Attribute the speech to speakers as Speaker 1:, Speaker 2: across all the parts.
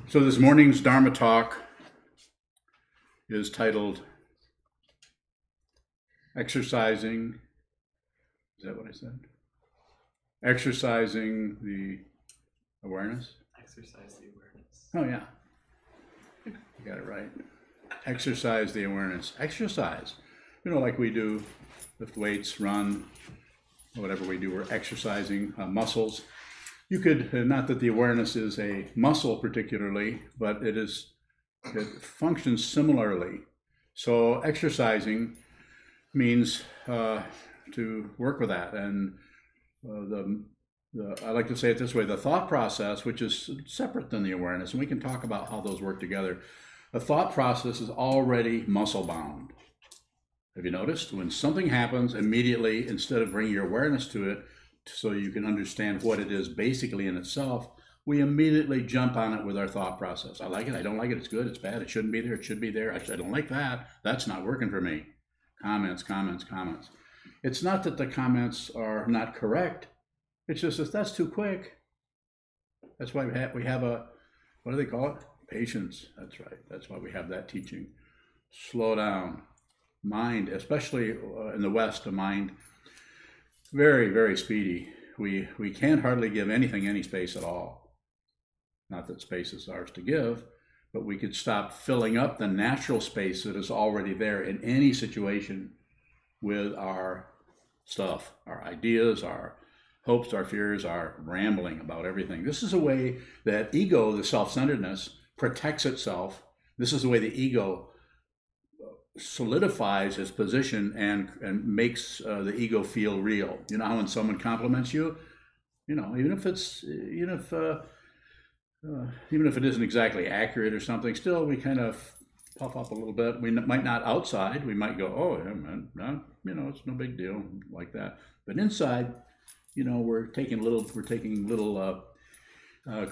Speaker 1: So this morning's Dharma talk is titled Exercising, is that what I said? Exercising the awareness?
Speaker 2: Exercise the awareness.
Speaker 1: Oh yeah, you got it right. Exercise the awareness. Exercise, like we do, lift weights, run, whatever we do, we're exercising muscles. You could, not that the awareness is a muscle particularly, but it functions similarly. So exercising means to work with that. And I like to say it this way, the thought process, which is separate than the awareness, and we can talk about how those work together. A thought process is already muscle bound. Have you noticed? When something happens, immediately, instead of bringing your awareness to it, so you can understand what it is basically in itself, we immediately jump on it with our thought process. I like it, I don't like it, it's good, it's bad, it shouldn't be there, it should be there, I don't like that, that's not working for me. Comments. It's not that the comments are not correct, it's just that that's too quick. That's why we have a, what do they call it? Patience, that's right, that's why we have that teaching. Slow down. Mind, especially in the West, the mind, very, very speedy. We can't hardly give anything any space at all. Not that space is ours to give, but we could stop filling up the natural space that is already there in any situation with our stuff, our ideas, our hopes, our fears, our rambling about everything. This is a way that ego, the self-centeredness, protects itself. This is the way the ego solidifies its position and makes the ego feel real. You know how when someone compliments you, even if it isn't exactly accurate or something, still we kind of puff up a little bit. We might not outside. We might go, oh, yeah, man, no, it's no big deal, like that. But inside, we're taking little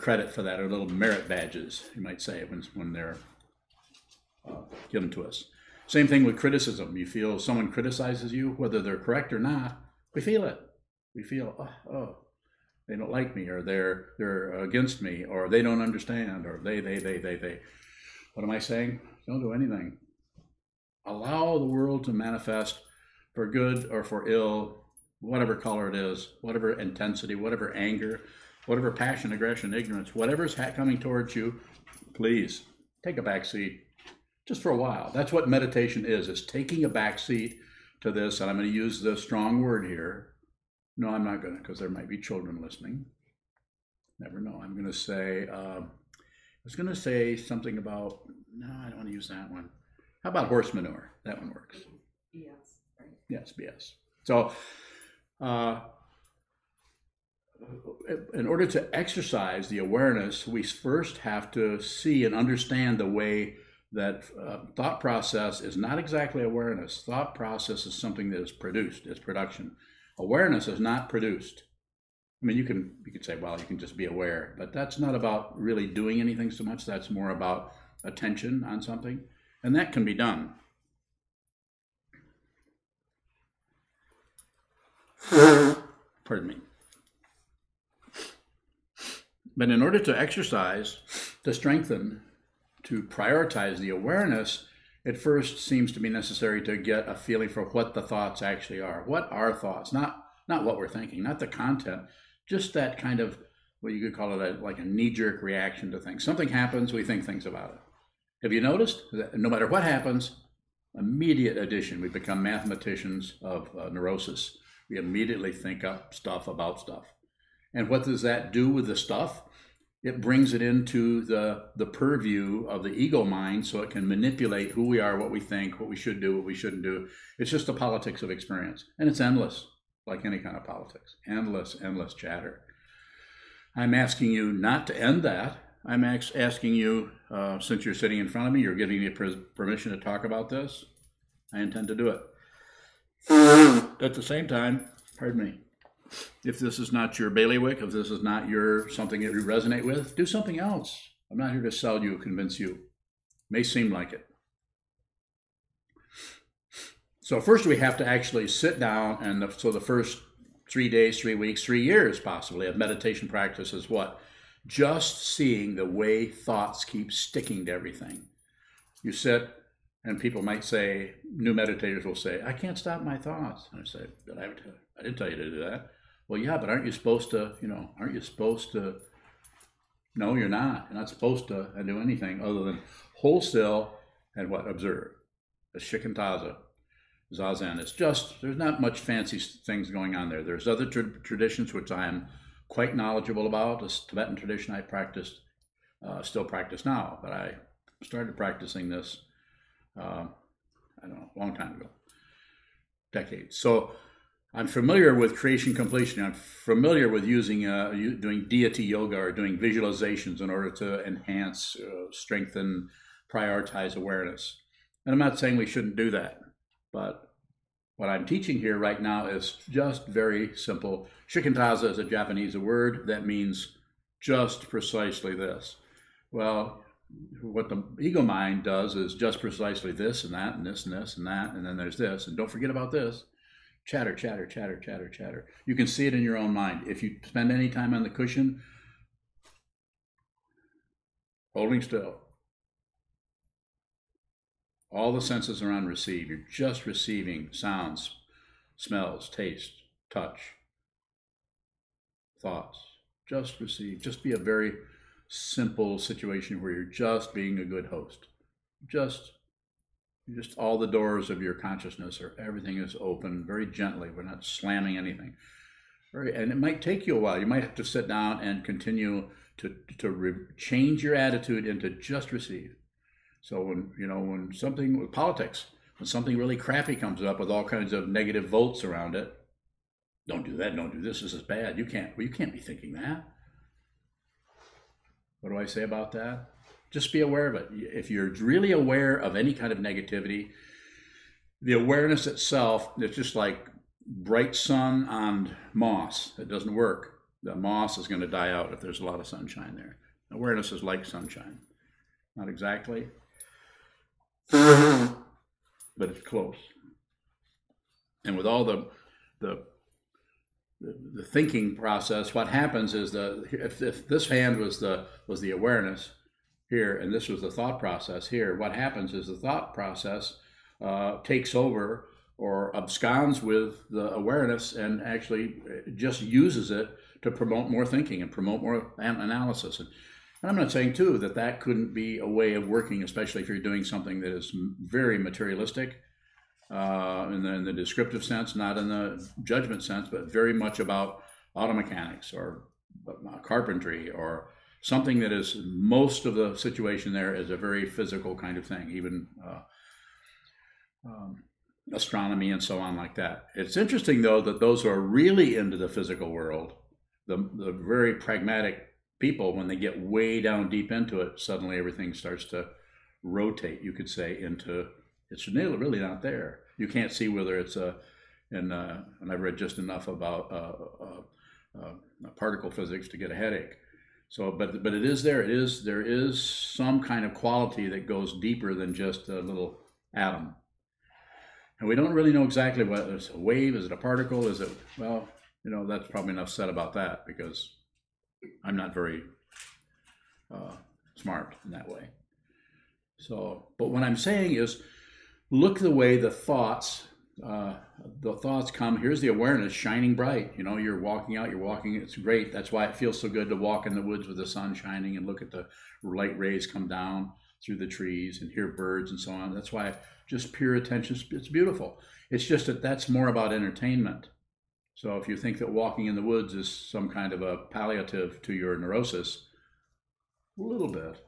Speaker 1: credit for that, or little merit badges, you might say, when they're given to us. Same thing with criticism. You feel someone criticizes you, whether they're correct or not, we feel it. We feel, oh, they don't like me, or they're against me, or they don't understand, or they. What am I saying? Don't do anything. Allow the world to manifest for good or for ill, whatever color it is, whatever intensity, whatever anger, whatever passion, aggression, ignorance, whatever's coming towards you, please take a back seat. Just for a while. That's what meditation is. It's taking a back seat to this, and I'm going to use the strong word here. No, I'm not going to, because there might be children listening. Never know. I'm going to say, I was going to say something about, no, I don't want to use that one. How about horse manure? That one works.
Speaker 3: BS, right?
Speaker 1: Yes, BS. So, in order to exercise the awareness, we first have to see and understand the way that thought process is not exactly awareness. Thought process is something that is produced, it's production. Awareness is not produced. I mean, you could say, well, you can just be aware, but that's not about really doing anything so much. That's more about attention on something, and that can be done. Pardon me. But in order to exercise, to strengthen, to prioritize the awareness, it first seems to be necessary to get a feeling for what the thoughts actually are. What are thoughts? Not what we're thinking, not the content, just that kind of, what you could call it, like a knee-jerk reaction to things. Something happens, we think things about it. Have you noticed that no matter what happens, immediate addition, we become mathematicians of neurosis. We immediately think up stuff about stuff. And what does that do with the stuff? It brings it into the purview of the ego mind, so it can manipulate who we are, what we think, what we should do, what we shouldn't do. It's just the politics of experience. And it's endless, like any kind of politics. Endless chatter. I'm asking you not to end that. I'm asking you, since you're sitting in front of me, you're giving me permission to talk about this. I intend to do it. At the same time, pardon me, if this is not your bailiwick, if this is not something that you resonate with, do something else. I'm not here to sell you, convince you. May seem like it. So first we have to actually sit down, and so the first 3 days, 3 weeks, 3 years possibly of meditation practice is what? just seeing the way thoughts keep sticking to everything. You sit, and people might say, new meditators will say, I can't stop my thoughts. And I say, but I didn't tell you to do that. Well, yeah, but aren't you supposed to, no, you're not. You're not supposed to do anything other than hold still and what? Observe. It's shikantaza, zazen. It's just, there's not much fancy things going on there. There's other traditions which I am quite knowledgeable about. This Tibetan tradition I practiced, still practice now, but I started practicing this, I don't know, a long time ago, decades. So I'm familiar with creation completion. I'm familiar with doing deity yoga or doing visualizations in order to enhance, strengthen, prioritize awareness. And I'm not saying we shouldn't do that, but what I'm teaching here right now is just very simple. Shikantaza is a Japanese word that means just precisely this. Well, what the ego mind does is just precisely this and that and this and this and that, and then there's this, and don't forget about this. Chatter, chatter, chatter, chatter, chatter. You can see it in your own mind. If you spend any time on the cushion, holding still, all the senses are on receive. You're just receiving sounds, smells, taste, touch, thoughts. Just receive. Just be a very simple situation where you're just being a good host. Just all the doors of your consciousness, or everything is open very gently. We're not slamming anything. And it might take you a while. You might have to sit down and continue to change your attitude into just receive. So when something with politics, when something really crappy comes up with all kinds of negative votes around it, don't do that, don't do this is bad. You can't be thinking that. What do I say about that? Just be aware of it. If you're really aware of any kind of negativity, the awareness itself, it's just like bright sun on moss. It doesn't work. The moss is going to die out if there's a lot of sunshine there. Awareness is like sunshine. Not exactly, but it's close. And with all the thinking process, what happens is if this hand was the awareness here, and this was the thought process here, what happens is the thought process takes over or absconds with the awareness and actually just uses it to promote more thinking and promote more analysis. And I'm not saying too that couldn't be a way of working, especially if you're doing something that is very materialistic, in the descriptive sense, not in the judgment sense, but very much about auto mechanics or carpentry or something that is, most of the situation there is a very physical kind of thing, even astronomy and so on like that. It's interesting though that those who are really into the physical world, the very pragmatic people, when they get way down deep into it, suddenly everything starts to rotate, you could say, into, it's really not there. You can't see whether it's and I've read just enough about particle physics to get a headache. So, but it is there. There is some kind of quality that goes deeper than just a little atom. And we don't really know exactly what it's a wave. Is it a particle? Is it, well, that's probably enough said about that, because I'm not very smart in that way. So, but what I'm saying is, look the way the thoughts come. Here's the awareness shining bright. You're walking out, it's great. That's why it feels so good to walk in the woods with the sun shining and look at the light rays come down through the trees and hear birds and so on. That's why just pure attention, it's beautiful. It's just that's more about entertainment. So if you think that walking in the woods is some kind of a palliative to your neurosis, a little bit,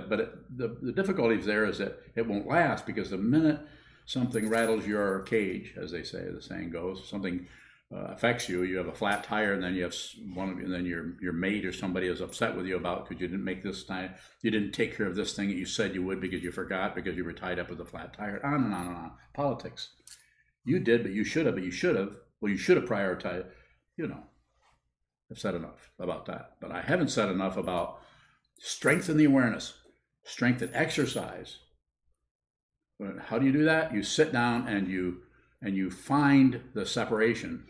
Speaker 1: but the difficulty there is that it won't last, because the minute something rattles your cage, as they say, the saying goes, something affects you, you have a flat tire, and then you have and then your mate or somebody is upset with you about because you didn't make this time, you didn't take care of this thing that you said you would because you forgot, because you were tied up with a flat tire, on and on and on. Politics. You did, but you should have, well, you should have prioritized, I've said enough about that. But I haven't said enough about strengthen the awareness, strengthen exercise. How do you do that? You sit down and you find the separation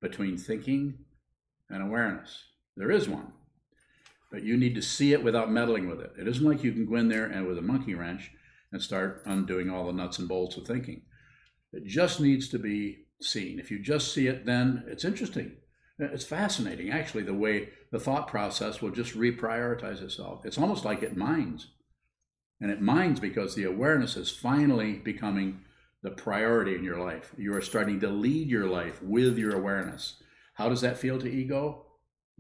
Speaker 1: between thinking and awareness. There is one. But you need to see it without meddling with it. It isn't like you can go in there and with a monkey wrench and start undoing all the nuts and bolts of thinking. It just needs to be seen. If you just see it, then it's interesting. It's fascinating, actually, the way the thought process will just reprioritize itself. It's almost like it mines. And it mines because the awareness is finally becoming the priority in your life. You are starting to lead your life with your awareness. How does that feel to ego?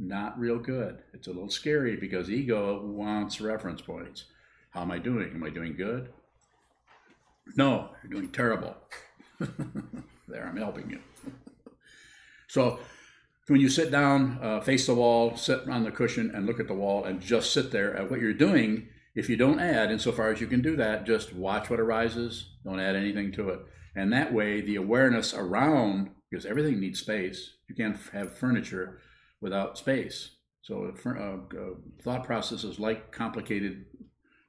Speaker 1: Not real good. It's a little scary because ego wants reference points. How am I doing? Am I doing good? No, you're doing terrible. There, I'm helping you. So when you sit down, face the wall, sit on the cushion and look at the wall and just sit there at what you're doing, if you don't add, insofar as you can do that, just watch what arises, don't add anything to it. And that way, the awareness around, because everything needs space, you can't have furniture without space. So thought process is like complicated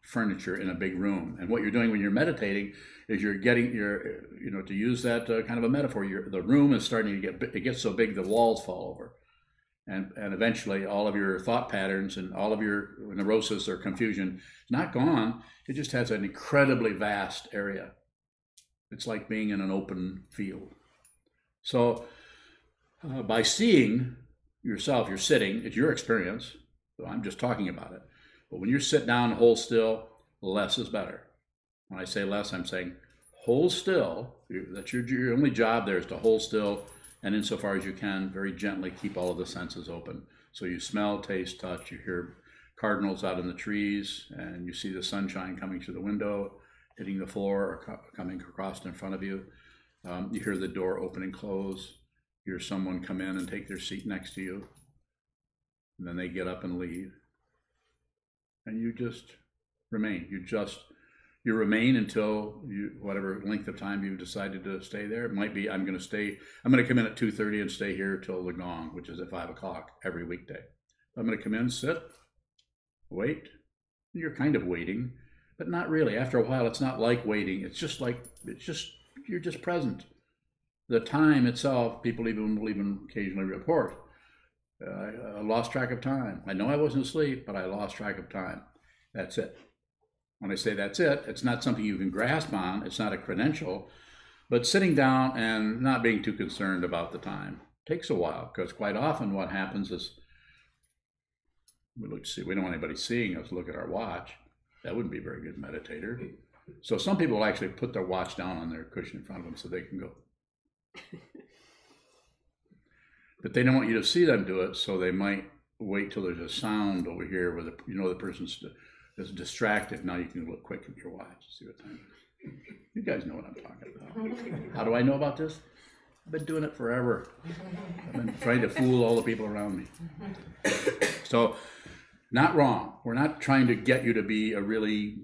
Speaker 1: furniture in a big room. And what you're doing when you're meditating is you're getting to use that kind of a metaphor, the room is starting to it gets so big the walls fall over. And eventually all of your thought patterns and all of your neurosis or confusion is not gone. It just has an incredibly vast area. It's like being in an open field. So by seeing yourself, you're sitting, it's your experience, so I'm just talking about it. But when you sit down and hold still, less is better. When I say less, I'm saying hold still. That's your only job there is to hold still, and insofar as you can, very gently keep all of the senses open. So you smell, taste, touch, you hear cardinals out in the trees, and you see the sunshine coming through the window, hitting the floor or coming across in front of you. You hear the door open and close. You hear someone come in and take their seat next to you. And then they get up and leave. And you just remain. You remain until whatever length of time you've decided to stay there. It might be I'm going to come in at 2:30 and stay here till the gong, which is at 5 o'clock every weekday. I'm going to come in, sit, wait. You're kind of waiting, but not really. After a while, it's not like waiting. You're just present. The time itself, people will even occasionally report. I lost track of time. I know I wasn't asleep, but I lost track of time. That's it. When I say that's it, it's not something you can grasp on. It's not a credential. But sitting down and not being too concerned about the time takes a while, because quite often what happens is we don't want anybody seeing us look at our watch. That wouldn't be a very good meditator. So some people will actually put their watch down on their cushion in front of them so they can go. But they don't want you to see them do it, so they might wait till there's a sound over here where the person's is distracted. Now you can look quick at your watch, see what time it is. You guys know what I'm talking about. How do I know about this? I've been doing it forever. I've been trying to fool all the people around me. So, not wrong. We're not trying to get you to be a really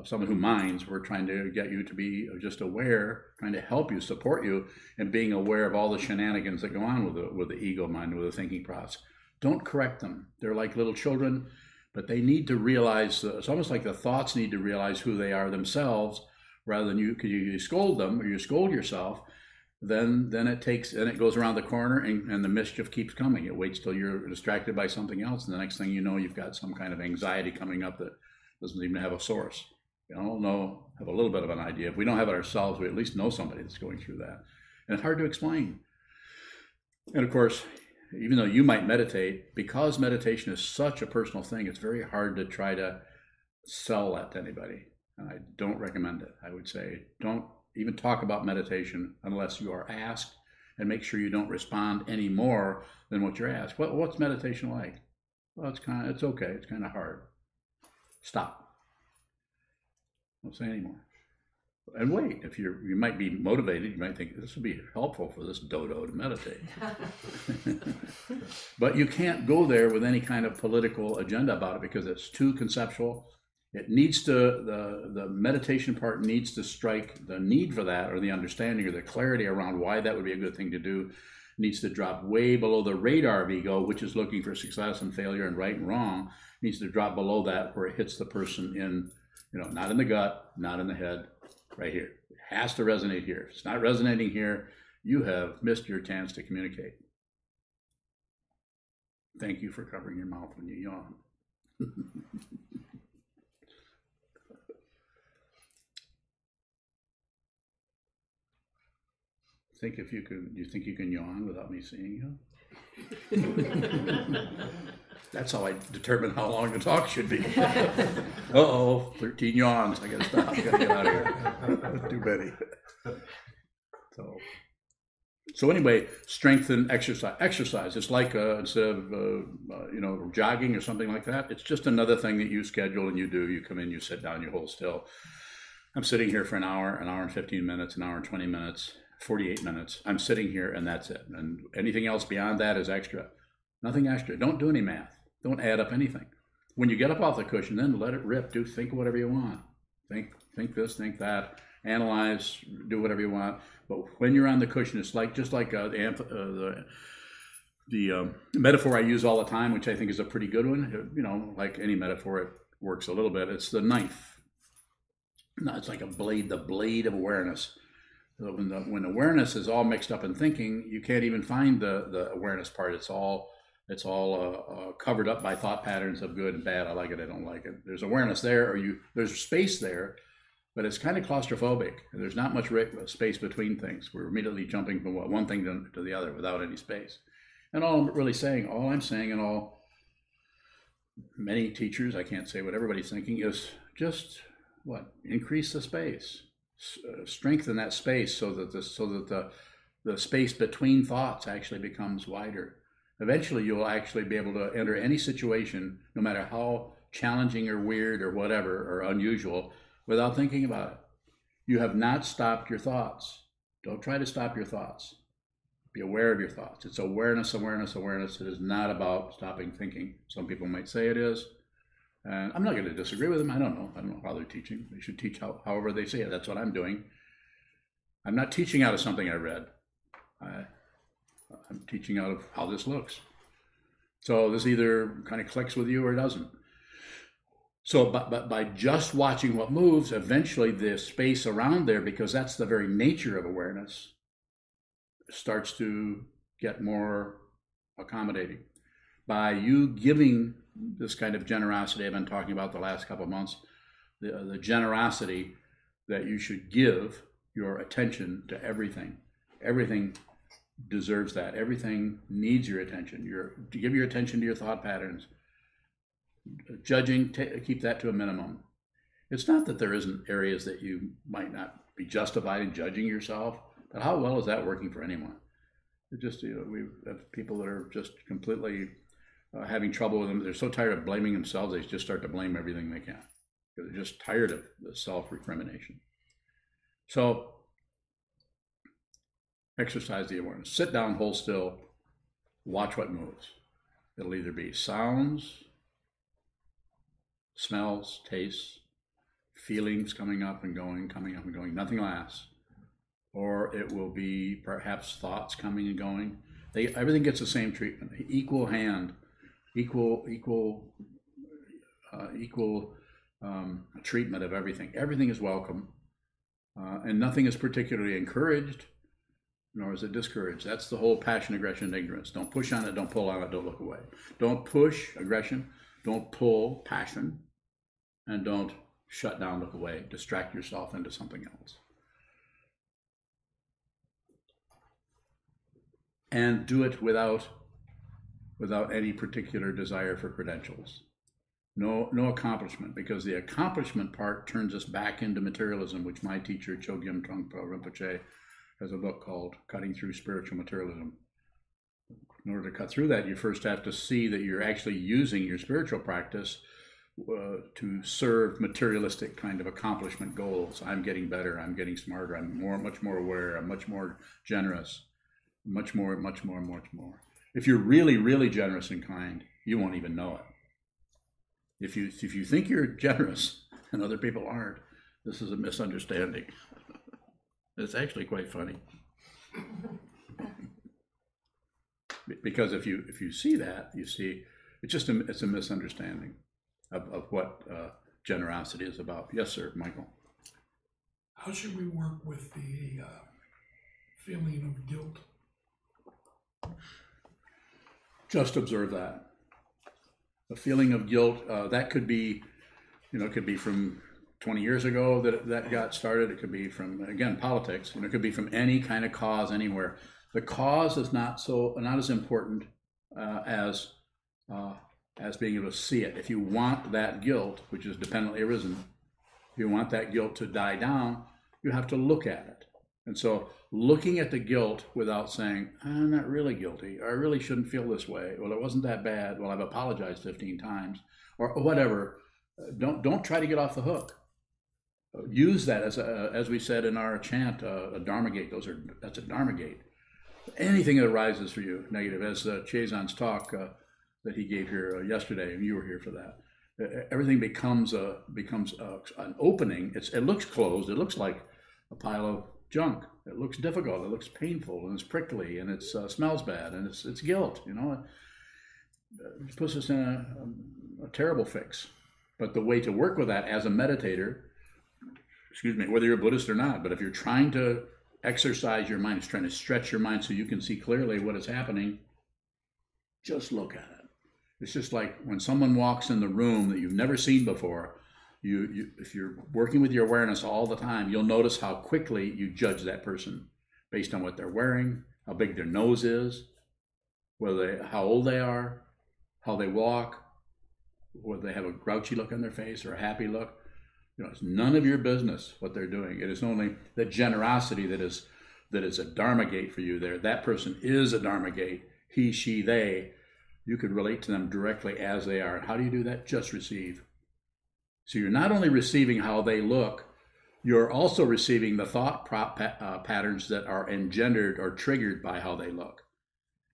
Speaker 1: someone who minds. We're trying to get you to be just aware, trying to help you, support you, and being aware of all the shenanigans that go on with the ego mind, with the thinking process. Don't correct them. They're like little children, but they need to realize. It's almost like the thoughts need to realize who they are themselves, rather than you scold them or you scold yourself. Then it goes around the corner and the mischief keeps coming. It waits till you're distracted by something else, and the next thing you know, you've got some kind of anxiety coming up that doesn't even have a source. You don't know, have a little bit of an idea. If we don't have it ourselves, we at least know somebody that's going through that. And it's hard to explain. And of course, even though you might meditate, because meditation is such a personal thing, it's very hard to try to sell that to anybody. And I don't recommend it. I would say don't even talk about meditation unless you are asked, and make sure you don't respond any more than what you're asked. What's meditation like? Well, it's okay. It's kind of hard. Stop. Don't say anymore. And wait. If you might be motivated, you might think this would be helpful for this dodo to meditate. But you can't go there with any kind of political agenda about it, because it's too conceptual. It needs to, the meditation part needs to strike the need for that, or the understanding or the clarity around why that would be a good thing to do, needs to drop way below the radar of ego, which is looking for success and failure and right and wrong, needs to drop below that where it hits the person in, not in the gut, not in the head, right here. It has to resonate here. If it's not resonating here, you have missed your chance to communicate. Thank you for covering your mouth when you yawn. You think you can yawn without me seeing you? That's how I determine how long the talk should be. Uh-oh, 13 yawns. I gotta stop. I gotta get out of here. Too many. So anyway, strengthen exercise. Exercise. It's like instead of jogging or something like that. It's just another thing that you schedule and you do. You come in, you sit down, you hold still. I'm sitting here for an hour and 15 minutes, an hour and 20 minutes, 48 minutes. I'm sitting here and that's it. And anything else beyond that is extra. Nothing extra. Don't do any math. Don't add up anything. When you get up off the cushion, then let it rip. Think whatever you want. Think this, think that. Analyze, do whatever you want. But when you're on the cushion, it's just like the metaphor I use all the time, which I think is a pretty good one. Like any metaphor, it works a little bit. It's the knife. No, it's like a blade, the blade of awareness. So when awareness is all mixed up in thinking, you can't even find the awareness part. It's all covered up by thought patterns of good and bad. I like it, I don't like it. There's awareness there, there's space there, but it's kind of claustrophobic. There's not much space between things. We're immediately jumping from one thing to the other without any space. And all I'm saying, and all many teachers, I can't say what everybody's thinking, is just increase the space, strengthen that space so that the space between thoughts actually becomes wider. Eventually, you'll actually be able to enter any situation, no matter how challenging or weird or whatever or unusual, without thinking about it. You have not stopped your thoughts. Don't try to stop your thoughts. Be aware of your thoughts. It's awareness, awareness, awareness. It is not about stopping thinking. Some people might say it is. And I'm not going to disagree with them. I don't know how they're teaching. They should teach however they say it. That's what I'm doing. I'm not teaching out of something I read. I'm teaching out of how this looks. So this either kind of clicks with you or doesn't. So but by just watching what moves, eventually the space around there, because that's the very nature of awareness, starts to get more accommodating. By you giving this kind of generosity I've been talking about the last couple of months, the generosity that you should give your attention to everything. Everything deserves that. Everything needs your attention. To give your attention to your thought patterns. Judging, keep that to a minimum. It's not that there isn't areas that you might not be justified in judging yourself, but how well is that working for anyone? It just, we have people that are just completely having trouble with them. They're so tired of blaming themselves, they just start to blame everything they can. They're just tired of the self-recrimination. So, exercise the awareness. Sit down, hold still, watch what moves. It'll either be sounds, smells, tastes, feelings coming up and going, nothing lasts. Or it will be perhaps thoughts coming and going. Everything gets the same treatment, equal hand, equal treatment of everything. Everything is welcome, and nothing is particularly encouraged, nor is it discouraged. That's the whole passion, aggression, and ignorance. Don't push on it, don't pull on it, don't look away. Don't push aggression, don't pull passion, and don't shut down, look away, distract yourself into something else. And do it without any particular desire for credentials. No accomplishment, because the accomplishment part turns us back into materialism, which my teacher, Chogyam Trungpa Rinpoche, has a book called Cutting Through Spiritual Materialism. In order to cut through that, you first have to see that you're actually using your spiritual practice to serve materialistic kind of accomplishment goals. I'm getting better, I'm getting smarter, I'm much more aware, I'm much more generous, much more. If you're really, really generous and kind, you won't even know it. If you think you're generous and other people aren't, this is a misunderstanding. It's actually quite funny. Because if you see that, you see it's a misunderstanding of what generosity is about. Yes, sir, Michael.
Speaker 3: How should we work with the feeling of guilt?
Speaker 1: Just observe that. a feeling of guilt, that could be, it could be from 20 years ago that got started. It could be from, again, politics. It could be from any kind of cause anywhere. The cause is not as important as being able to see it. If you want that guilt, which is dependently arisen, if you want that guilt to die down, you have to look at it. And so looking at the guilt without saying, I'm not really guilty, or I really shouldn't feel this way. Well, it wasn't that bad. Well, I've apologized 15 times, or whatever. Don't try to get off the hook. Use that as we said in our chant, a Dharma gate. That's a Dharma gate. Anything that arises for you negative, as Chazan's talk that he gave here yesterday, and you were here for that. Everything becomes an opening. It looks closed. It looks like a pile of junk. It looks difficult. It looks painful, and it's prickly, and it smells bad, and it's guilt. It puts us in a terrible fix. But the way to work with that as a meditator, whether you're a Buddhist or not, but if you're trying to exercise your mind, it's trying to stretch your mind so you can see clearly what is happening, just look at it. It's just like when someone walks in the room that you've never seen before, if you're working with your awareness all the time, you'll notice how quickly you judge that person based on what they're wearing, how big their nose is, how old they are, how they walk, whether they have a grouchy look on their face or a happy look. It's none of your business what they're doing. It is only the generosity that is a Dharma gate for you there. That person is a Dharma gate. He, she, they. You could relate to them directly as they are. How do you do that? Just receive. So you're not only receiving how they look, you're also receiving the thought patterns that are engendered or triggered by how they look.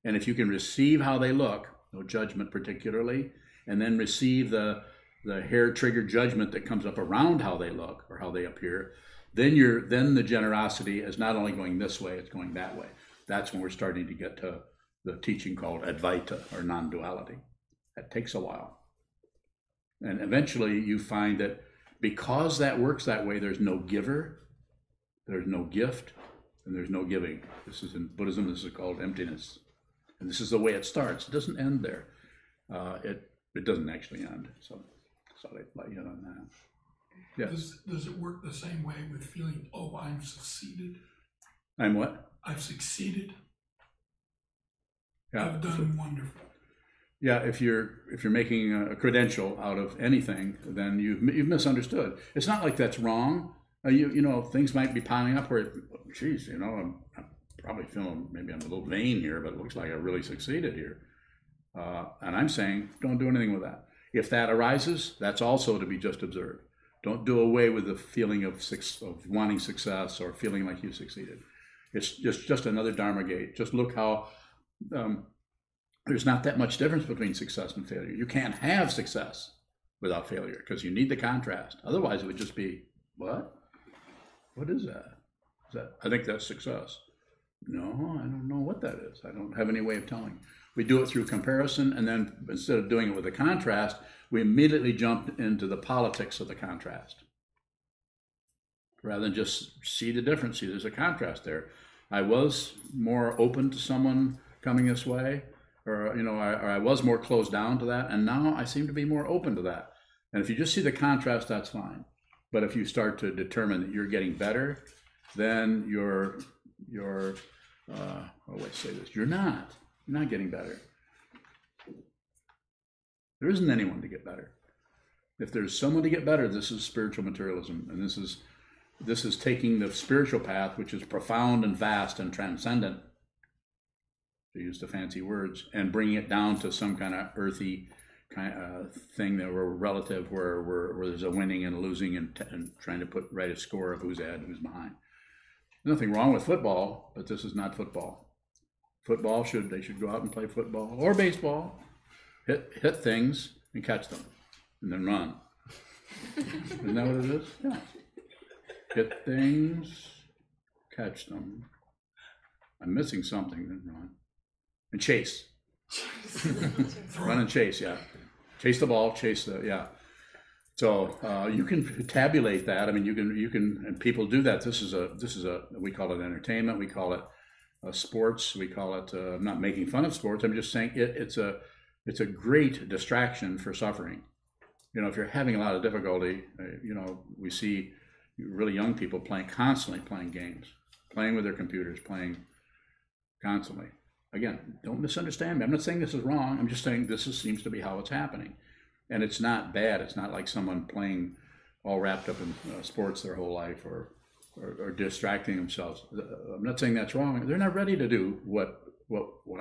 Speaker 1: And if you can receive how they look, no judgment particularly, and then receive the hair-triggered judgment that comes up around how they look or how they appear, then the generosity is not only going this way, it's going that way. That's when we're starting to get to the teaching called Advaita, or non-duality. That takes a while. And eventually you find that because that works that way, there's no giver, there's no gift, and there's no giving. This is in Buddhism, this is called emptiness. And this is the way it starts. It doesn't end there. It doesn't actually end. So I let you know on that. Yeah.
Speaker 3: Does it work the same way with feeling, I'm succeeded?
Speaker 1: I'm what?
Speaker 3: I've succeeded.
Speaker 1: Yeah.
Speaker 3: I've done wonderful.
Speaker 1: Yeah, if you're making a credential out of anything, then you've misunderstood. It's not like that's wrong. Things might be piling up where, I'm probably feeling maybe I'm a little vain here, but it looks like I really succeeded here. And I'm saying, don't do anything with that. If that arises, that's also to be just observed. Don't do away with the feeling of wanting success or feeling like you succeeded. It's just another Dharma gate. Just look how there's not that much difference between success and failure. You can't have success without failure because you need the contrast. Otherwise, it would just be, what? What is that? I think that's success. No, I don't know what that is. I don't have any way of telling. We do it through comparison, and then instead of doing it with a contrast, we immediately jump into the politics of the contrast. Rather than just see the difference, see there's a contrast there. I was more open to someone coming this way, or I was more closed down to that, and now I seem to be more open to that. And if you just see the contrast, that's fine. But if you start to determine that you're getting better, then you're not getting better. There isn't anyone to get better. If there's someone to get better, this is spiritual materialism, and this is taking the spiritual path, which is profound and vast and transcendent, to use the fancy words, and bringing it down to some kind of earthy kind of thing that we're relative, where there's a winning and a losing, and trying to write a score of who's ahead and who's behind. There's nothing wrong with football, but this is not football. Football they should go out and play football or baseball, hit things and catch them, and then run. Isn't that what it is? Yeah. Hit things, catch them. I'm missing something, then run. And chase. Run and chase, yeah. Chase the ball, yeah. So you can tabulate that. I mean, you can, and people do that. This is a, we call it entertainment. We call it sports. We call it, I'm not making fun of sports. I'm just saying it's It's a great distraction for suffering. You know, if you're having a lot of difficulty, you know, we see really young people constantly playing games, playing with their computers, playing constantly. Again, don't misunderstand me. I'm not saying this is wrong. I'm just saying seems to be how it's happening. And it's not bad. It's not like someone playing all wrapped up in sports their whole life or distracting themselves. I'm not saying that's wrong. They're not ready to do what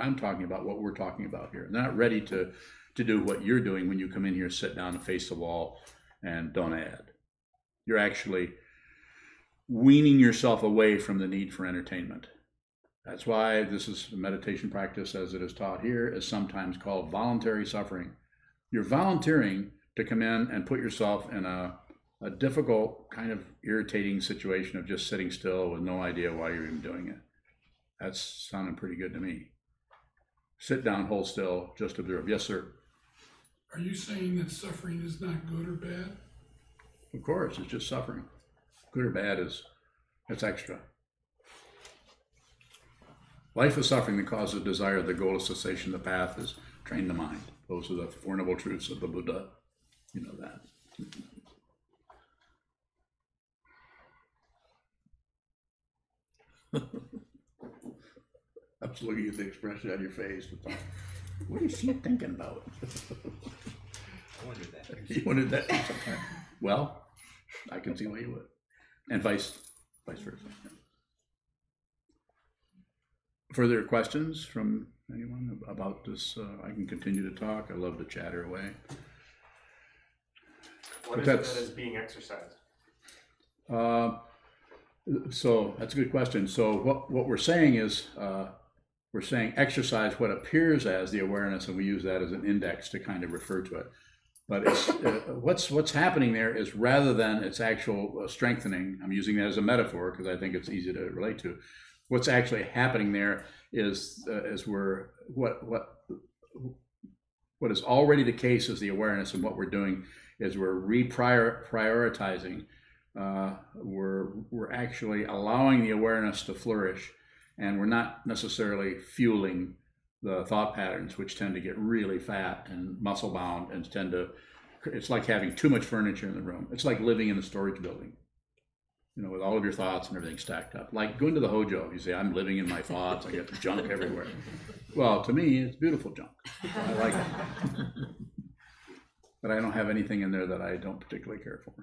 Speaker 1: I'm talking about, what we're talking about here. They're not ready to do what you're doing when you come in here, sit down and face the wall and don't add. You're actually weaning yourself away from the need for entertainment. That's why this is a meditation practice, as it is taught here, is sometimes called voluntary suffering. You're volunteering to come in and put yourself in a difficult, kind of irritating situation of just sitting still with no idea why you're even doing it. That's sounding pretty good to me. Sit down, hold still, just observe. Yes, sir.
Speaker 3: Are you saying that suffering is not good or bad?
Speaker 1: Of course, it's just suffering. Good or bad it's extra. Life is suffering that causes desire. The goal is cessation. The path is train the mind. Those are the Four Noble Truths of the Buddha. You know that. I'm just looking at the expression on your face. What is she thinking about?
Speaker 2: I wondered that.
Speaker 1: You wondered that sometime. Well, I can see why you would. And vice versa. Further questions from anyone about this? I can continue to talk. I love to chatter away.
Speaker 4: What is it that is being exercised?
Speaker 1: So that's a good question. So what we're saying is we're saying exercise what appears as the awareness, and we use that as an index to kind of refer to it. But it's, what's happening there is, rather than its actual strengthening, I'm using that as a metaphor because I think it's easy to relate to. What's actually happening there is what is already the case is the awareness, and what we're doing is we're prioritizing. We're actually allowing the awareness to flourish, and we're not necessarily fueling the thought patterns, which tend to get really fat and muscle bound and it's like having too much furniture in the room. It's like living in a storage building, you know, with all of your thoughts and everything stacked up. Like going to the Hojo, you say, I'm living in my thoughts, I get junk everywhere. Well, to me, it's beautiful junk. I like it. But I don't have anything in there that I don't particularly care for.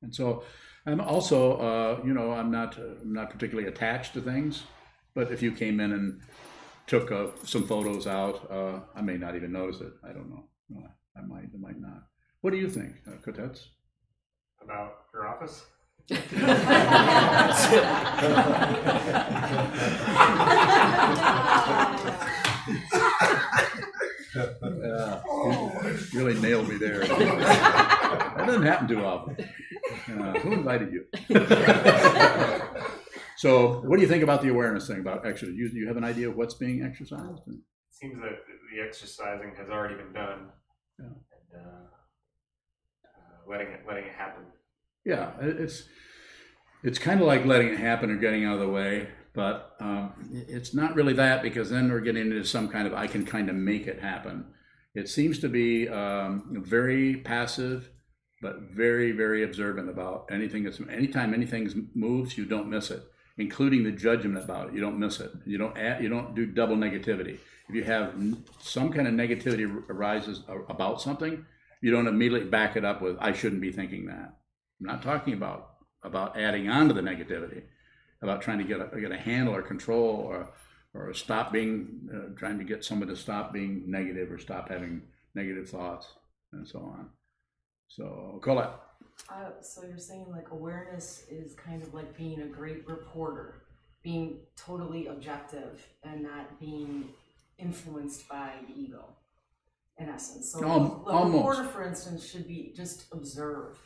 Speaker 1: And so I'm also, I'm not particularly attached to things, but if you came in and took some photos out, I may not even notice it. I don't know. I might not. What do you think, Kotets?
Speaker 4: About your office?
Speaker 1: Really nailed me there. That doesn't happen too often. Who invited you? So what do you think about the awareness thing? About actually, do you have an idea of what's being exercised?
Speaker 4: It seems that the exercising has already been done.
Speaker 1: Yeah.
Speaker 4: And letting it happen.
Speaker 1: Yeah, it's kind of like letting it happen or getting out of the way, but it's not really that, because then we're getting into some kind of I can kind of make it happen. It seems to be very passive, but very, very observant about anything. Anytime anything moves, you don't miss it, including the judgment about it. You don't miss it. You don't do double negativity. If you have some kind of negativity arises about something, you don't immediately back it up with I shouldn't be thinking that. I'm not talking about adding on to the negativity, about trying to get a handle or control or stop being trying to get someone to stop being negative or stop having negative thoughts and so on. So, Colette.
Speaker 5: So you're saying like awareness is kind of like being a great reporter, being totally objective and not being influenced by the ego, in essence. So a reporter, for instance, should be just observe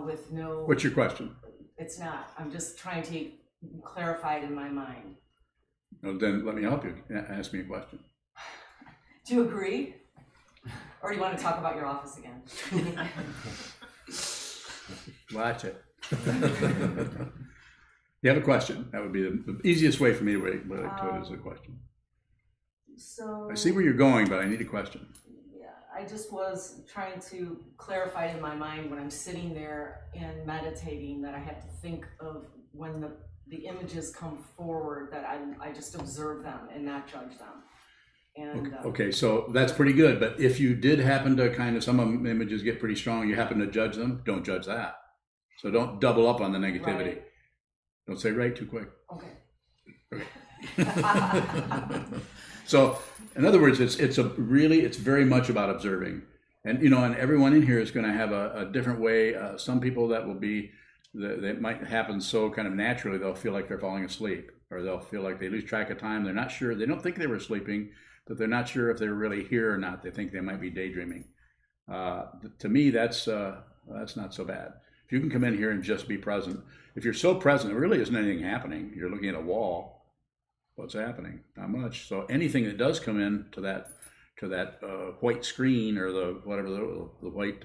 Speaker 5: with no...
Speaker 1: What's your question?
Speaker 5: It's not. I'm just trying to clarify it in my mind.
Speaker 1: Well, then let me help you. Ask me a question.
Speaker 5: Do you agree? Or do you want to talk about your office again?
Speaker 1: Watch it. You have a question. That would be the easiest way for me to relate to it as a question.
Speaker 5: So
Speaker 1: I see where you're going, but I need a question.
Speaker 5: yeah, I just was trying to clarify in my mind when I'm sitting there and meditating that I have to think of when the images come forward, that I just observe them and not judge them. And
Speaker 1: Okay, so that's pretty good. But if you did happen to kind of, some of the images get pretty strong, you happen to judge them, don't judge that. So don't double up on the negativity.
Speaker 5: Right.
Speaker 1: Don't say right too quick.
Speaker 5: okay.
Speaker 1: So, in other words, it's very much about observing, and and everyone in here is going to have a different way. Some people that will be that might happen so kind of naturally, they'll feel like they're falling asleep, or they'll feel like they lose track of time. They're not sure. They don't think they were sleeping, but they're not sure if they're really here or not. They think they might be daydreaming. To me, that's not so bad. If you can come in here and just be present, if you're so present, there really isn't anything happening. You're looking at a wall. What's happening? Not much. So anything that does come in to that white screen, or the whatever the white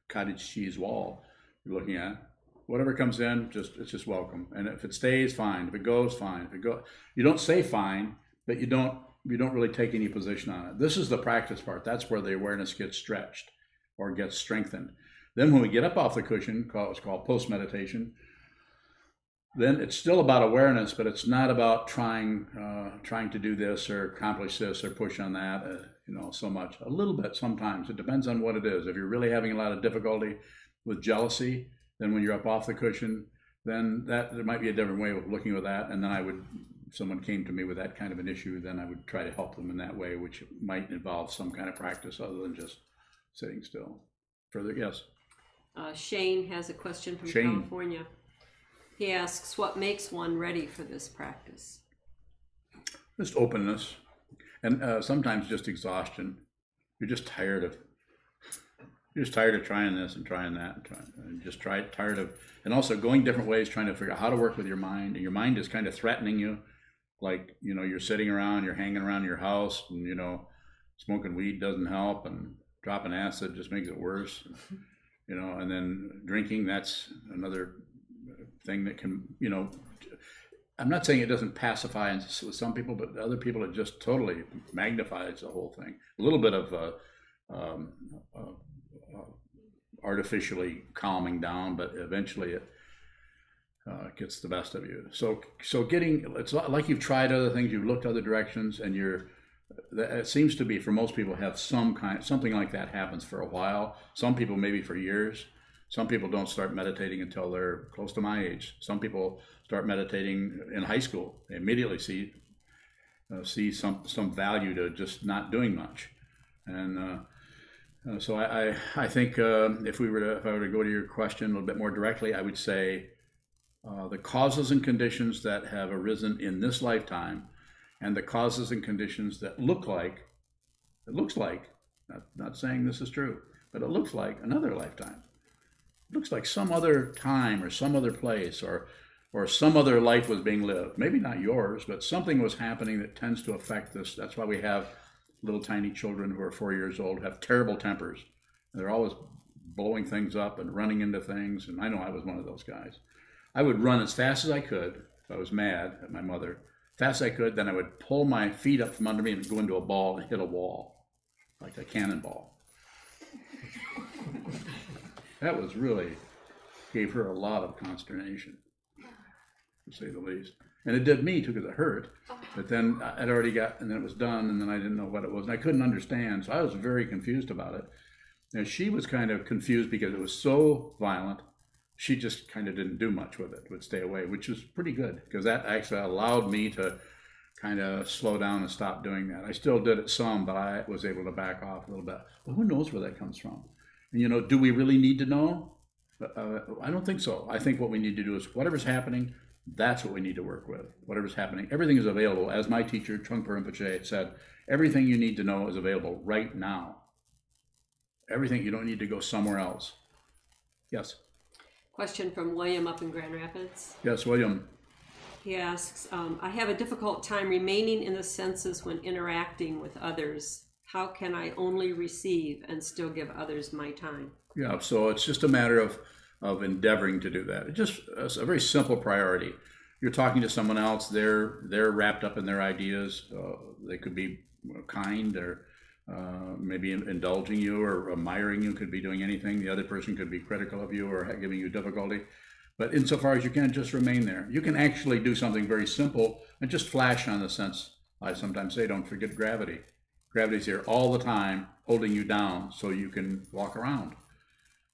Speaker 1: cottage cheese wall you're looking at, whatever comes in, it's just welcome. And if it stays, fine. If it goes, fine. You don't say fine, but you don't really take any position on it. This is the practice part. That's where the awareness gets stretched or gets strengthened. Then when we get up off the cushion, it's called post meditation. Then it's still about awareness, but it's not about trying to do this or accomplish this or push on that, so much. A little bit sometimes. It depends on what it is. If you're really having a lot of difficulty with jealousy, then when you're up off the cushion, then there might be a different way of looking at that. And then if someone came to me with that kind of an issue, then I would try to help them in that way, which might involve some kind of practice other than just sitting still. Further, yes?
Speaker 6: Shane has a question from
Speaker 1: Shane.
Speaker 6: California. He asks, what makes one ready for this practice?
Speaker 1: Just openness, and sometimes just exhaustion. You're just tired of trying this and trying that, and just tired of, and also going different ways, trying to figure out how to work with your mind. And your mind is kind of threatening you, like you're sitting around, you're hanging around your house, and smoking weed doesn't help, and dropping acid just makes it worse. And then drinking, that's another thing that can, I'm not saying it doesn't pacify with some people, but other people it just totally magnifies the whole thing. A little bit of artificially calming down, but eventually it gets the best of you. So it's like you've tried other things, you've looked other directions, and it seems to be, for most people, have something like that happens for a while. Some people maybe for years. Some people don't start meditating until they're close to my age. Some people start meditating in high school. They immediately see some value to just not doing much. And so I think if I were to go to your question a little bit more directly, I would say the causes and conditions that have arisen in this lifetime, and the causes and conditions that looks like, not saying this is true, but it looks like another lifetime. It looks like some other time or some other place or some other life was being lived. Maybe not yours, but something was happening that tends to affect this. That's why we have little tiny children who are 4 years old, have terrible tempers. They're always blowing things up and running into things. And I know I was one of those guys. I would run as fast as I could if I was mad at my mother. Fast as I could, then I would pull my feet up from under me and go into a ball and hit a wall, like a cannonball. That was really, gave her a lot of consternation, to say the least. And it did me too, because it hurt. But then I'd already and then it was done, and then I didn't know what it was. And I couldn't understand, so I was very confused about it. And she was kind of confused because it was so violent. She just kind of didn't do much with it, would stay away, which was pretty good, because that actually allowed me to kind of slow down and stop doing that. I still did it some, but I was able to back off a little bit. Well, who knows where that comes from? And, do we really need to know? I don't think so. I think what we need to do is whatever's happening, that's what we need to work with. Whatever's happening, everything is available. As my teacher, Trungpa Rinpoche, said, everything you need to know is available right now. Everything, you don't need to go somewhere else. Yes?
Speaker 6: Question from William up in Grand Rapids.
Speaker 1: Yes, William.
Speaker 6: He asks, I have a difficult time remaining in the senses when interacting with others. How can I only receive and still give others my time?
Speaker 1: Yeah, so it's just a matter of endeavoring to do that. It's a very simple priority. you're talking to someone else. They're wrapped up in their ideas. They could be kind or maybe indulging you or admiring you. Could be doing anything. The other person could be critical of you or giving you difficulty. But insofar as you can, just remain there. You can actually do something very simple and just flash on the sense. I sometimes say, don't forget gravity. Gravity's here all the time, holding you down so you can walk around.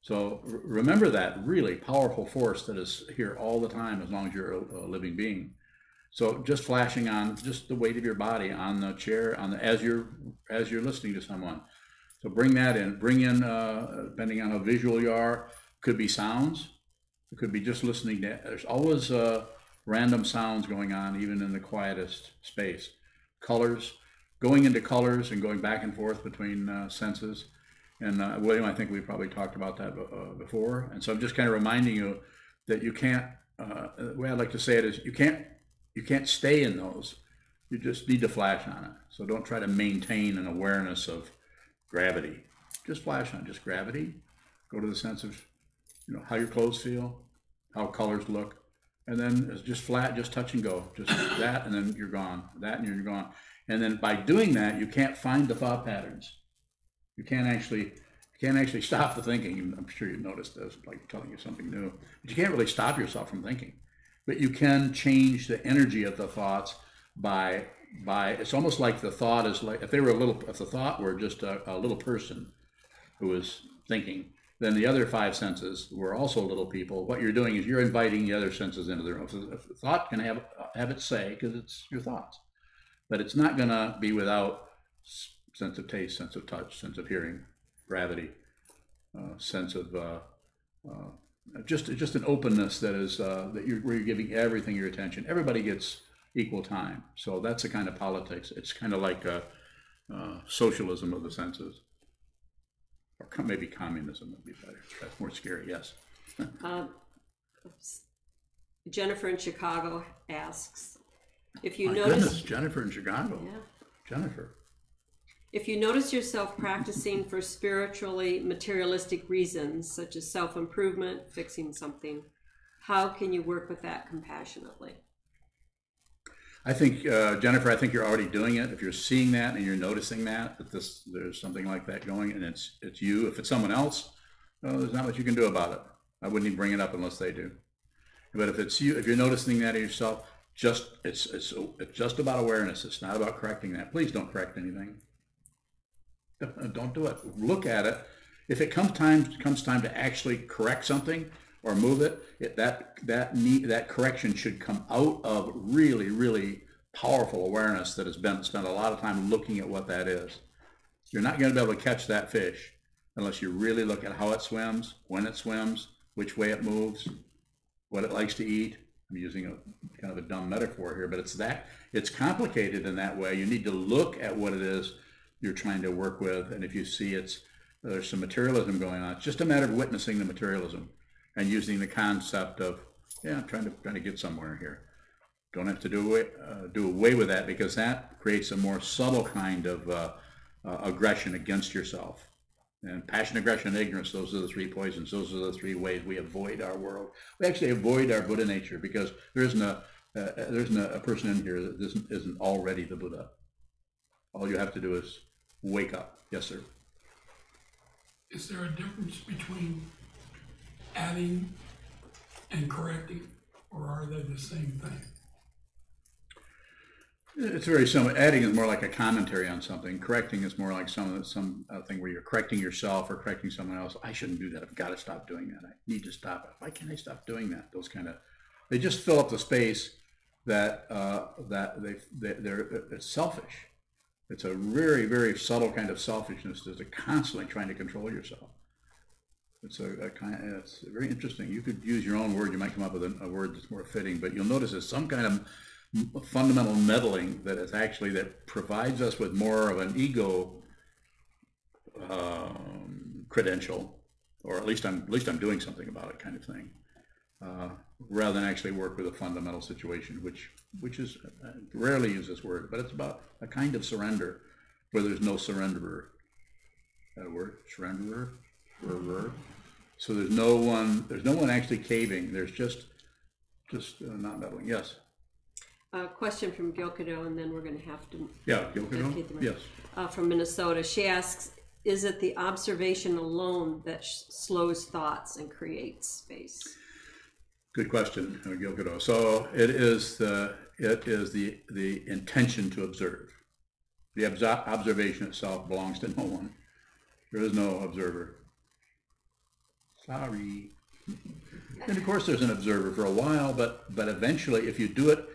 Speaker 1: So remember that really powerful force that is here all the time as long as you're a living being. So just flashing on just the weight of your body on the chair, as you're listening to someone. So bring that in. Bring in, depending on how visual you are, could be sounds. It could be just listening to, there's always random sounds going on, even in the quietest space. Colors, going into colors and going back and forth between senses. And William, I think we probably talked about that before. And so I'm just kind of reminding you that you can't, the way I'd like to say it is you can't stay in those. You just need to flash on it. So don't try to maintain an awareness of gravity. Just flash on just gravity. Go to the sense of how your clothes feel, how colors look, and then it's just flat, just touch and go, just that, and then you're gone, that, and you're gone. And then by doing that, you can't find the thought patterns. You can't actually stop the thinking. I'm sure you've noticed this, like telling you something new. But you can't really stop yourself from thinking. But you can change the energy of the thoughts by it's almost like the thought is like if the thought were just a little person who was thinking. Then the other five senses were also little people. What you're doing is you're inviting the other senses into the room. So the thought can have its say because it's your thoughts, but it's not going to be without sense of taste, sense of touch, sense of hearing, gravity, sense of just an openness that is where you're giving everything your attention. Everybody gets equal time. So that's the kind of politics. It's kind of like socialism of the senses. Or maybe communism would be better. That's more scary, yes.
Speaker 6: Jennifer in Chicago asks, if you
Speaker 1: My
Speaker 6: notice...
Speaker 1: goodness, Jennifer in Chicago.
Speaker 6: Yeah.
Speaker 1: Jennifer.
Speaker 6: If you notice yourself practicing for spiritually materialistic reasons, such as self-improvement, fixing something, how can you work with that compassionately?
Speaker 1: I think, Jennifer, I think you're already doing it. If you're seeing that and you're noticing that there's something like that going, and it's you. If it's someone else, there's not much you can do about it. I wouldn't even bring it up unless they do. But if it's you, if you're noticing that in yourself, it's just about awareness. It's not about correcting that. Please don't correct anything. Don't do it. Look at it. If it comes time to actually correct something or move it, that correction should come out of really, really powerful awareness that has been spent a lot of time looking at what that is. You're not going to be able to catch that fish unless you really look at how it swims, when it swims, which way it moves, what it likes to eat. I'm using a kind of a dumb metaphor here, but it's complicated in that way. You need to look at what it is you're trying to work with, and if you see there's some materialism going on, it's just a matter of witnessing the materialism and using the concept of, I'm trying to get somewhere here. Don't have to do away with that, because that creates a more subtle kind of aggression against yourself. And passion, aggression, and ignorance, those are the three poisons. Those are the three ways we avoid our world. We actually avoid our Buddha nature, because there isn't a person in here that isn't already the Buddha. All you have to do is wake up. Yes, sir.
Speaker 3: Is there a difference between adding and correcting, or are they the same thing?
Speaker 1: It's very similar. Adding is more like a commentary on something. Correcting is more like some thing where you're correcting yourself or correcting someone else. I shouldn't do that. I've got to stop doing that. I need to stop it. Why can't I stop doing that? Those kind of, they just fill up the space that it's selfish. It's a very, very subtle kind of selfishness that's constantly trying to control yourself. It's it's very interesting. You could use your own word. You might come up with a word that's more fitting, but you'll notice it's some kind of fundamental meddling that provides us with more of an ego credential, or at least I'm doing something about it kind of thing, rather than actually work with a fundamental situation, which is rarely use this word, but it's about a kind of surrender where there's no surrenderer. That a word? Surrenderer? So there's no one actually caving. There's just just not meddling. Yes.
Speaker 6: A question from Gilkado, and then we're going to have to
Speaker 1: Yeah, Gilkado?
Speaker 6: dedicate the rest.
Speaker 1: Yes.
Speaker 6: From Minnesota. She asks, is it the observation alone that slows thoughts and creates space?
Speaker 1: Good question, Gilkado. So it is the intention to observe. The observation itself belongs to no one. There is no observer. Sorry. And of course there's an observer for a while, but eventually if you do it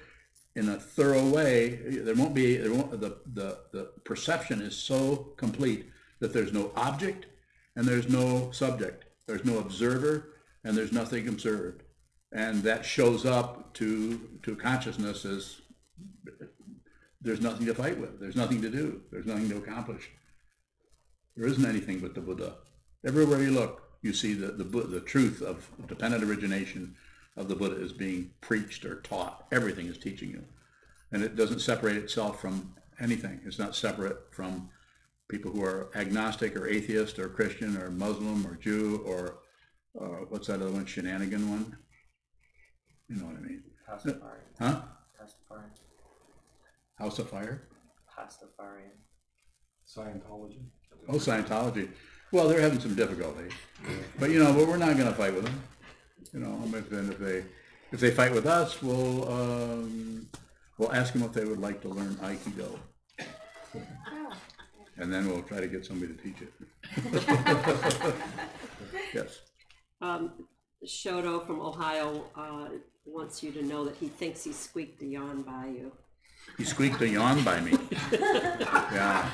Speaker 1: in a thorough way, the perception is so complete that there's no object and there's no subject. There's no observer and there's nothing observed. And that shows up to consciousness as there's nothing to fight with. There's nothing to do. There's nothing to accomplish. There isn't anything but the Buddha. Everywhere you look, you see the truth of dependent origination of the Buddha is being preached or taught. Everything is teaching you. And it doesn't separate itself from anything. It's not separate from people who are agnostic or atheist or Christian or Muslim or Jew or what's that other one, shenanigan one? You know what I mean?
Speaker 2: Pastafarian.
Speaker 1: Huh?
Speaker 2: Pastafarian.
Speaker 1: House of Fire?
Speaker 2: Pastafarian.
Speaker 7: Scientology.
Speaker 1: Oh, Scientology. Well, they're having some difficulty, but we're not going to fight with them. If they fight with us, we'll ask them if they would like to learn Aikido, and then we'll try to get somebody to teach it. Yes.
Speaker 6: Shoto from Ohio wants you to know that he thinks he squeaked a yawn by you.
Speaker 1: He squeaked a yawn by me. Yeah.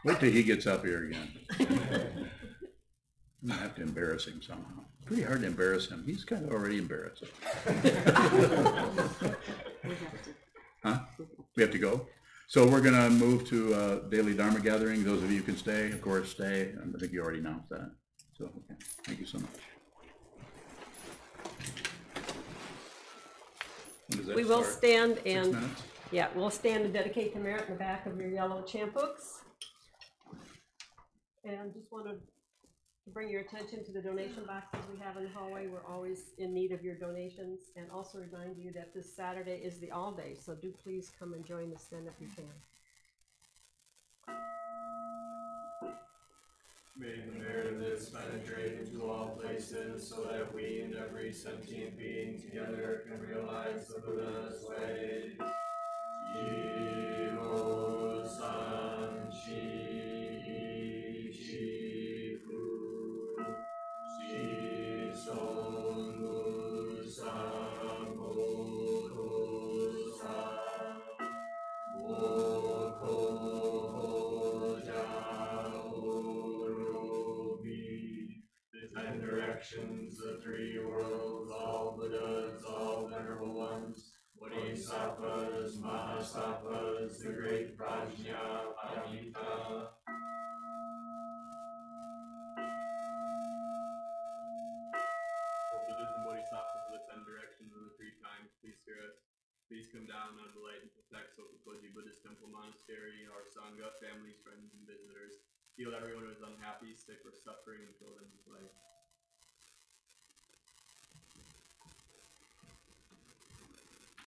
Speaker 1: Wait till he gets up here again. I'm gonna have to embarrass him somehow. Pretty hard to embarrass him. He's kind of already embarrassed. Huh? We have to go? So we're gonna move to daily Dharma gathering. Those of you who can stay, of course, stay. I think you already announced that. So, okay. Thank you so much. When does that
Speaker 6: We will
Speaker 1: start?
Speaker 6: stand
Speaker 1: 6
Speaker 6: and
Speaker 1: minutes?
Speaker 6: we'll stand and dedicate to merit in the back of your yellow chant books. And just wanted to bring your attention to the donation boxes we have in the hallway. We're always in need of your donations, and also remind you that this Saturday is the all day, so do please come and join us then if you can.
Speaker 8: May the merit of this penetrate into all places, so that we and every sentient being together can realize the Buddha's way. Jiho san shi chi fu, shi son mu san mo to san, mo ko ja the 10 directions, the 3 worlds, all Buddhas, all venerable ones, Bodhisattvas, Mahasattvas, the great Prajna, Pamita. Buddhas and Bodhisattvas of the 10 directions and the 3 times, please hear us. Please come down on the light and protect Sokukoji Buddhist Temple Monastery, our Sangha, families, friends, and visitors. Heal everyone who is unhappy, sick, or suffering, and fill them with life.